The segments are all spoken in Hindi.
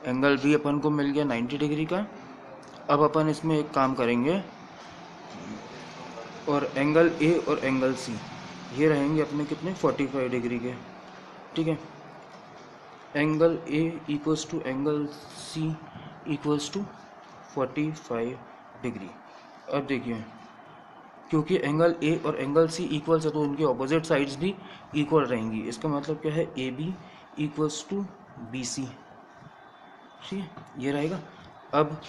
एंगल बी अपन को मिल गया 90 डिग्री का। अब अपन इसमें एक काम करेंगे, और एंगल ए और एंगल सी ये रहेंगे अपने कितने 45 डिग्री के, ठीक है। Angle A equals to angle C equals to 45 degree. अब देखिए, क्योंकि एंगल ए और एंगल सी इक्वल्स है तो उनकी ऑपोजिट साइड्स भी इक्वल रहेंगी। इसका मतलब क्या है, A B equals to B C, ठीक है, ये रहेगा। अब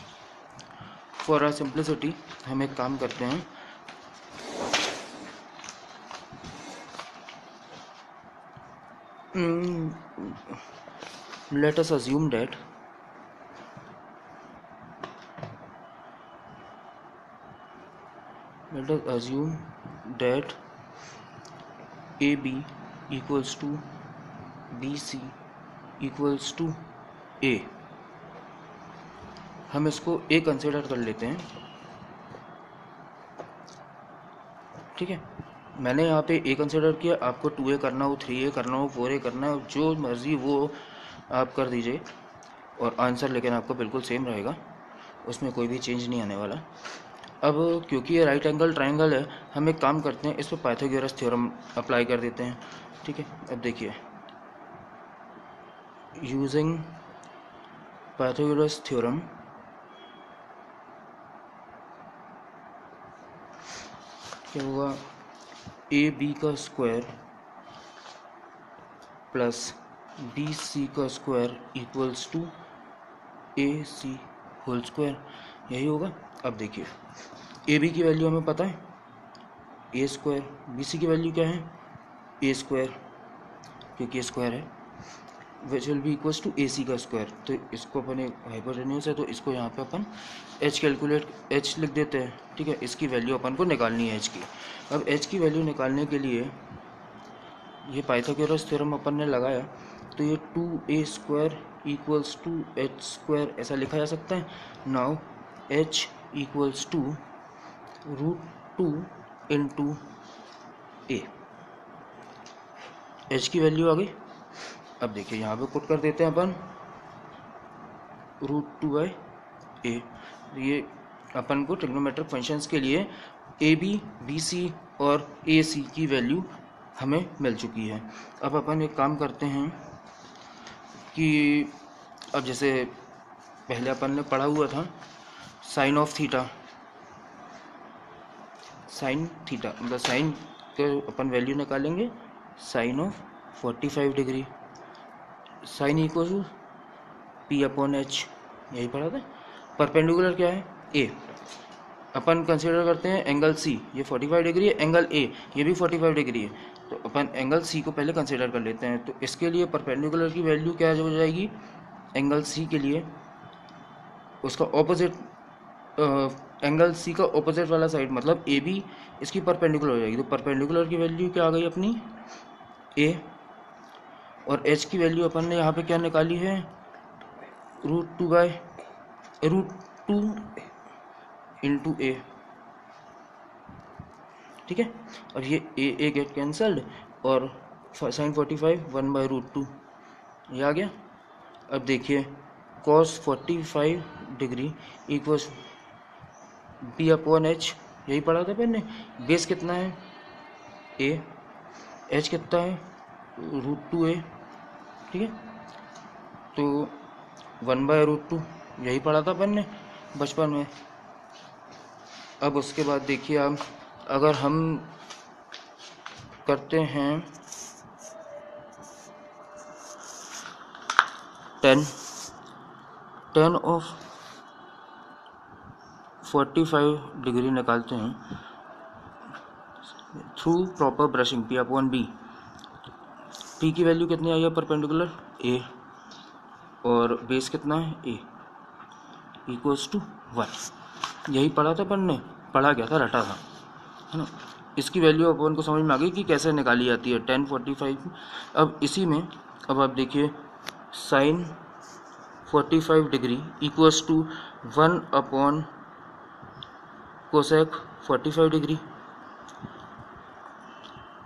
फॉर आर सिंप्लिसिटी हम एक काम करते हैं, let us assume that AB equals to BC equals to A। हम इसको A कंसिडर कर लेते हैं, ठीक है। मैंने यहाँ पे A कंसिडर किया, आपको 2A करना हो, 3A करना हो, 4A करना हो, जो मर्ज़ी वो आप कर दीजिए, और आंसर लेकिन आपका बिल्कुल सेम रहेगा, उसमें कोई भी चेंज नहीं आने वाला। अब क्योंकि ये राइट एंगल ट्रायंगल है, हम एक काम करते हैं, इस पर पाइथागोरस थ्योरम अप्लाई कर देते हैं, ठीक है। अब देखिए, यूजिंग पाइथागोरस थ्योरम क्या होगा, ए बी का स्क्वायर प्लस बी सी का square equals to A C whole square, यही होगा। अब देखिए, ए बी की वैल्यू हमें पता है ए स्क्वायर, बी सी की वैल्यू क्या है ए स्क्वायर, क्योंकि ए स्क्वायर है, which will be equals to A C का स्क्वायर। तो इसको अपन एक हाइपोटेन्यूज है तो इसको यहाँ पे अपन एच लिख देते हैं, ठीक है। इसकी वैल्यू अपन को निकालनी है एच की। अब एच की वैल्यू निकालने के लिए ये पाइथागोरस थ्योरम अपन ने लगाया, तो ये 2a square equals to H square ऐसा लिखा जा सकता है। Now H equals to √2 into A, H की वैल्यू आ गई। अब देखिए यहाँ पे पुट कर देते हैं अपन √2/a। ये अपन को ट्रिग्नोमेट्रिक फंक्शंस के लिए ए बी बी सी और ए सी की वैल्यू हमें मिल चुकी है। अब अपन एक काम करते हैं कि अब जैसे पहले अपन ने पढ़ा हुआ था sine of theta, sine theta मतलब साइन के अपन वैल्यू निकालेंगे sine of 45 degree, sine equal to P/H, यही पढ़ा था। परपेंडिकुलर क्या है ए, अपन कंसीडर करते हैं एंगल सी, ये 45 डिग्री है, एंगल ए ये भी 45 डिग्री है, तो अपन एंगल सी को पहले कंसीडर कर लेते हैं। तो इसके लिए परपेंडिकुलर की वैल्यू क्या हो जाएगी, एंगल सी के लिए उसका ऑपोजिट, एंगल सी का ऑपोजिट वाला साइड मतलब ए बी इसकी परपेंडिकुलर हो जाएगी। तो परपेंडिकुलर की वैल्यू क्या आ गई अपनी ए, और एच की वैल्यू अपन ने यहाँ पे क्या निकाली है √2 इंटू ए, ठीक है। और ये ए गेट कैंसल्ड और साइन 45 1/√2 ये आ गया। अब देखिए cos 45 डिग्री इक्वल्स P/H, यही पढ़ा था अपन ने। बेस कितना है ए, एच कितना है √2a, ठीक है। तो 1/√2 यही पढ़ा था अपन ने बचपन में। अब उसके बाद देखिए आप, अगर हम करते हैं tan ऑफ 45 डिग्री निकालते हैं through proper brushing P/B, P की वैल्यू कितनी आई है परपेंडिकुलर ए, और बेस कितना है ए इक्वल्स टू 1, यही पढ़ा था अपन ने, पढ़ा गया था, रटा था, है ना। इसकी वैल्यू अपन को समझ में आ गई कि कैसे निकाली जाती है tan 45। अब इसी में अब आप देखिए sine 45 degree equals to 1 cosec 45 degree,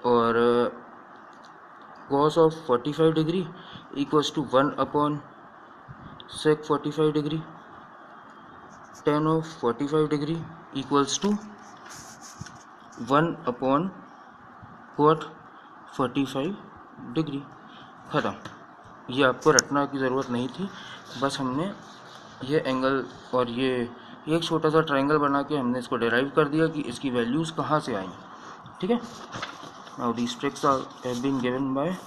और cos of 45 degree equals to 1 sec 45 degree, tan of 45 degree equals to 1 upon what 45 degree. ख़त्म। ये आपको रटना की ज़रूरत नहीं थी, बस हमने ये एंगल और ये एक छोटा सा ट्रायंगल बना के हमने इसको डिराइव कर दिया कि इसकी वैल्यूज़ कहाँ से आई। ठीक है। Now these tricks have been given by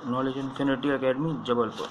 Knowledge Infinity Academy, Jabalpur.